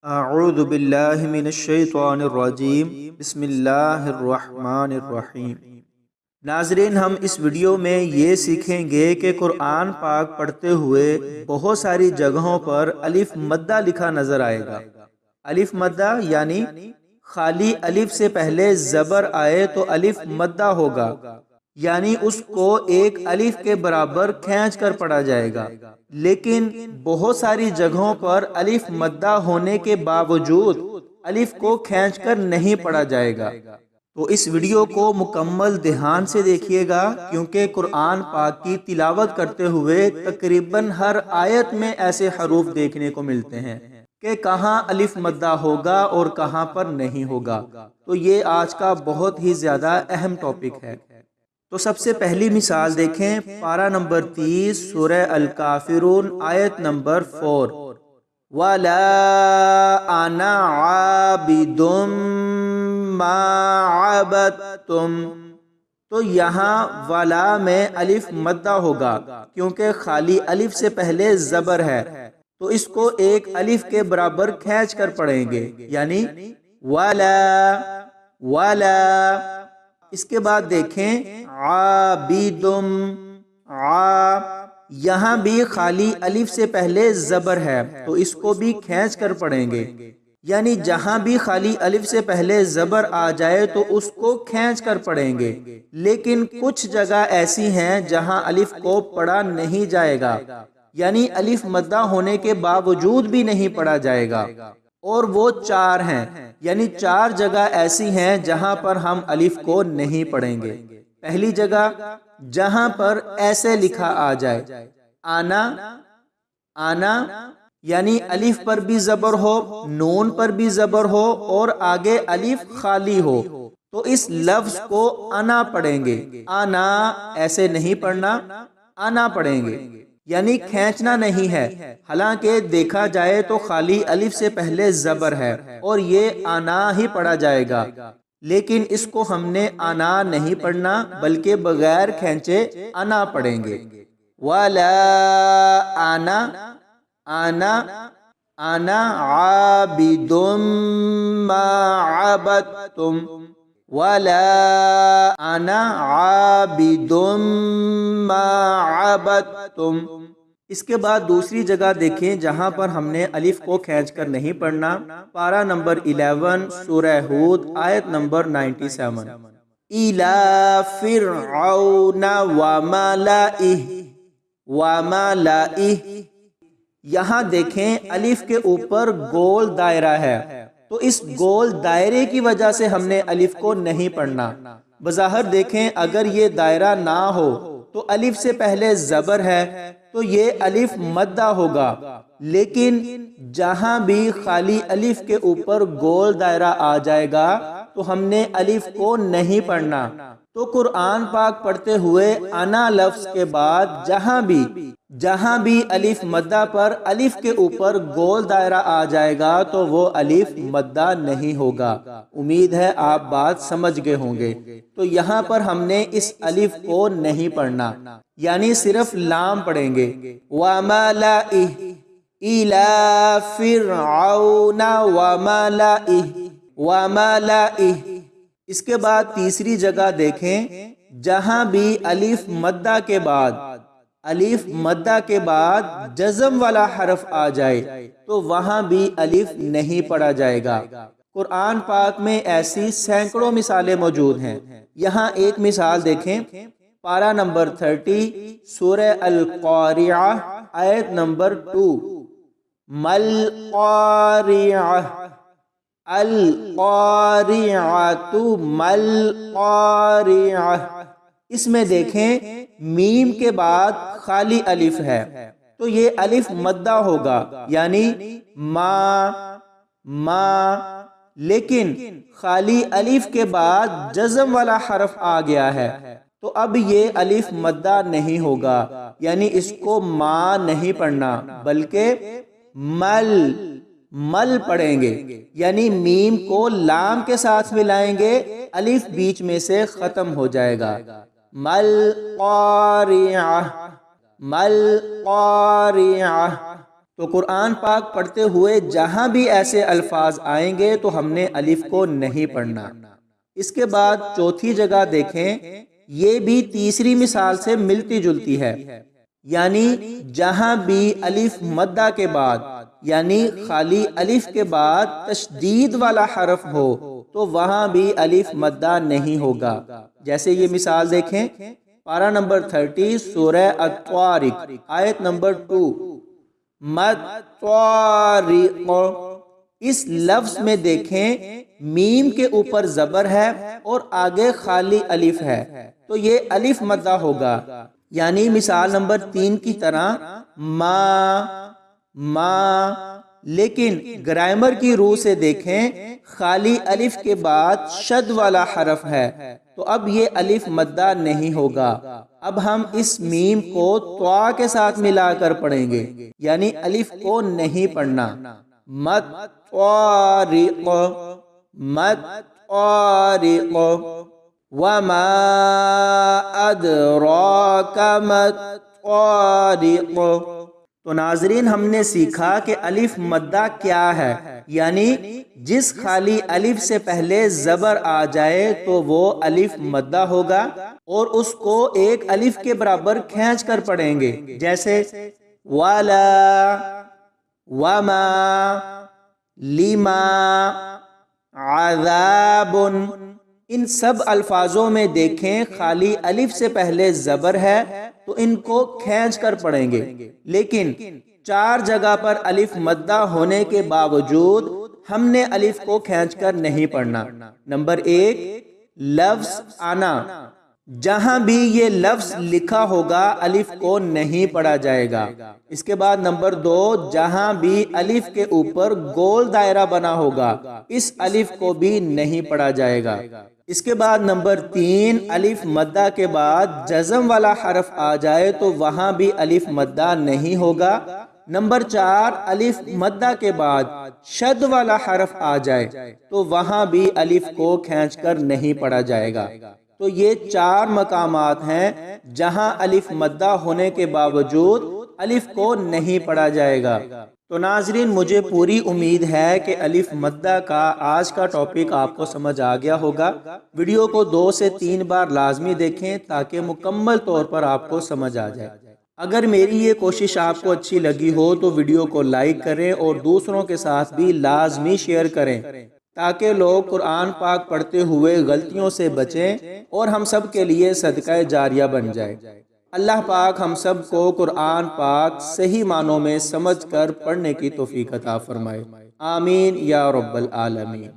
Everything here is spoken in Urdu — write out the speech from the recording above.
اعوذ باللہ من الشیطان الرجیم بسم اللہ الرحمن الرحیم۔ ناظرین، ہم اس ویڈیو میں یہ سیکھیں گے کہ قرآن پاک پڑھتے ہوئے بہت ساری جگہوں پر الف مدہ لکھا نظر آئے گا۔ الف مدہ یعنی خالی الف سے پہلے زبر آئے تو الف مدہ ہوگا، یعنی اس کو ایک الف کے برابر کھینچ کر پڑھا جائے گا۔ لیکن بہت ساری جگہوں پر الف مدہ ہونے کے باوجود الف کو کھینچ کر نہیں پڑھا جائے گا۔ تو اس ویڈیو کو مکمل دھیان سے دیکھیے گا، کیونکہ قرآن پاک کی تلاوت کرتے ہوئے تقریباً ہر آیت میں ایسے حروف دیکھنے کو ملتے ہیں کہ کہاں الف مدہ ہوگا اور کہاں پر نہیں ہوگا۔ تو یہ آج کا بہت ہی زیادہ اہم ٹاپک ہے۔ تو سب سے پہلی مثال دیکھیں، پارہ نمبر 30 سورہ الکافرون آیت نمبر 4، وَلَا أَنَا عَابِدٌ مَا عَبَدتُم۔ تو یہاں وَلَا میں الف مدہ ہوگا، کیونکہ خالی الف سے پہلے زبر ہے، تو اس کو ایک الف کے برابر کھینچ کر پڑھیں گے، یعنی وَلَا وَلَا۔ اس کے بعد دیکھیں عابدم، یہاں بھی خالی الف سے پہلے زبر ہے، تو اس کو بھی کھینچ کر پڑھیں گے، یعنی جہاں بھی خالی الف سے پہلے زبر آ جائے تو اس کو کھینچ کر پڑھیں گے۔ لیکن کچھ جگہ ایسی ہیں جہاں الف کو پڑھا نہیں جائے گا، یعنی الف مدہ ہونے کے باوجود بھی نہیں پڑھا جائے گا، اور وہ 4 ہیں، یعنی 4 جگہ ایسی ہیں جہاں پر ہم الف کو نہیں پڑھیں گے۔ پہلی جگہ جہاں پر ایسے لکھا آ جائے، آنا آنا، یعنی الف پر بھی زبر ہو، نون پر بھی زبر ہو، اور آگے الف خالی ہو، تو اس لفظ کو انا پڑھیں گے۔ آنا ایسے نہیں پڑھنا، انا پڑھیں گے، یعنی کھینچنا نہیں ہے۔ حالانکہ دیکھا جائے تو خالی الف سے پہلے زبر ہے اور یہ آنا ہی پڑھا جائے گا، لیکن اس کو ہم نے آنا نہیں پڑھنا بلکہ بغیر کھینچے انا پڑھیں گے۔ وَلَا آنا آنا آنا عابد ما عبدتم، وَلَا أَنَا عَابِدٌ مَا عَبَدتُم۔ اس کے بعد دوسری جگہ دیکھیں جہاں پر ہم نے الف کو کھینچ کر نہیں پڑھنا، پارہ نمبر 11 سورہ ہود آیت نمبر 97، إِلَى فِرْعَوْنَ وَمَلَئِهِ۔ یہاں دیکھیں الف کے اوپر گول دائرہ ہے، تو اس گول دائرے کی وجہ سے ہم نے الف کو نہیں پڑھنا۔ بظاہر دیکھیں اگر یہ دائرہ نہ ہو تو الف سے پہلے زبر ہے تو یہ الف مدہ ہوگا، لیکن جہاں بھی خالی الف کے اوپر گول دائرہ آ جائے گا تو ہم نے الف کو نہیں پڑھنا۔ تو قرآن پاک پڑھتے ہوئے انا لفظ کے بعد جہاں بھی الف مدہ پر الف کے اوپر گول دائرہ آ جائے گا تو وہ الف مدہ نہیں ہوگا۔ امید ہے آپ بات سمجھ گئے ہوں گے۔ تو یہاں پر ہم نے اس الف کو نہیں پڑھنا، یعنی صرف لام پڑھیں گے۔ وَمَلَئِهِ إِلَى فِرْعَوْنَ وَمَلَئِهِ۔ اس کے بعد تیسری جگہ دیکھیں جہاں بھی الف مدہ کے بعد جزم والا حرف آ جائے تو وہاں بھی الف نہیں پڑھا جائے گا۔ قرآن پاک میں ایسی سینکڑوں مثالیں موجود ہیں۔ یہاں ایک مثال دیکھیں، پارہ نمبر 30 سورہ القاریعہ آیت نمبر 2، مَل قاریعہ القاریعۃ مَل قاریعہ۔ اس میں دیکھیں میم کے بعد خالی الف ہے، تو یہ الف مدہ ہوگا، یعنی ما، لیکن خالی الف کے بعد جزم والا حرف آ گیا ہے تو اب یہ الف مدہ نہیں ہوگا، یعنی اس کو ما نہیں پڑھنا بلکہ مل پڑھیں گے، یعنی میم کو لام کے ساتھ ملائیں گے، الف بیچ میں سے ختم ہو جائے گا۔ مَل قاریعہ تو قرآن پاک پڑھتے ہوئے جہاں بھی ایسے الفاظ آئیں گے تو ہم نے الف کو نہیں پڑھنا۔ اس کے بعد چوتھی جگہ دیکھیں، یہ بھی تیسری مثال سے ملتی جلتی ہے، یعنی جہاں بھی الف مدہ کے بعد یعنی خالی الف کے بعد تشدید والا حرف ہو تو وہاں بھی الف مدہ نہیں ہوگا۔ جیسے یہ مثال دیکھیں، پارہ نمبر 30 سورہ الطارق آیت نمبر 2، مطارق، اس لفظ میں دیکھیں میم کے اوپر زبر ہے اور آگے خالی الف ہے، تو یہ الف مدہ ہوگا، یعنی مثال نمبر 3 کی طرح ما۔ لیکن گرامر کی روح سے دیکھیں، خالی الف کے بعد شد والا حرف ہے، تو اب یہ الف مدہ نہیں ہوگا۔ اب ہم اس میم کو طوا کے ساتھ ملا کر پڑھیں گے، یعنی الف کو نہیں پڑھنا۔ مطارق، مطارق، وما ادراک مطارق۔ تو ناظرین، ہم نے سیکھا کہ الف مدہ کیا ہے، یعنی جس خالی الف سے پہلے زبر آ جائے تو وہ الف مدہ ہوگا اور اس کو ایک الف کے برابر کھینچ کر پڑھیں گے، جیسے ولا، وما، لما، عذاب۔ ان سب الفاظوں میں دیکھیں خالی الف سے پہلے زبر ہے تو ان کو کھینچ کر پڑھیں گے، لیکن 4 جگہ پر الف مدہ ہونے کے باوجود ہم نے الف کو کھینچ کر نہیں پڑھنا۔ نمبر 1، لفظ آنا، جہاں بھی یہ لفظ لکھا ہوگا الف کو نہیں پڑھا جائے گا۔ اس کے بعد نمبر 2، جہاں بھی الف کے اوپر گول دائرہ بنا ہوگا اس الف کو بھی نہیں پڑھا جائے گا۔ اس کے بعد نمبر 3، الف مدہ کے بعد جزم والا حرف آ جائے تو وہاں بھی الف مدہ نہیں ہوگا۔ نمبر 4، الف مدہ کے بعد شد والا حرف آ جائے تو وہاں بھی الف کو کھینچ کر نہیں پڑھا جائے گا۔ تو یہ 4 مقامات ہیں جہاں الف مدہ ہونے کے باوجود الف کو نہیں پڑھا جائے گا۔ تو ناظرین، مجھے پوری امید ہے کہ الف مدہ کا آج کا ٹاپک آپ کو سمجھ آ گیا ہوگا۔ ویڈیو کو 2 سے 3 بار لازمی دیکھیں تاکہ مکمل طور پر آپ کو سمجھ آ جائے۔ اگر میری یہ کوشش آپ کو اچھی لگی ہو تو ویڈیو کو لائک کریں اور دوسروں کے ساتھ بھی لازمی شیئر کریں تاکہ لوگ قرآن پاک پڑھتے ہوئے غلطیوں سے بچیں اور ہم سب کے لیے صدقہ جاریہ بن جائے۔ اللہ پاک ہم سب کو قرآن پاک صحیح معنوں میں سمجھ کر پڑھنے کی توفیق عطا فرمائے، آمین یا رب العالمین۔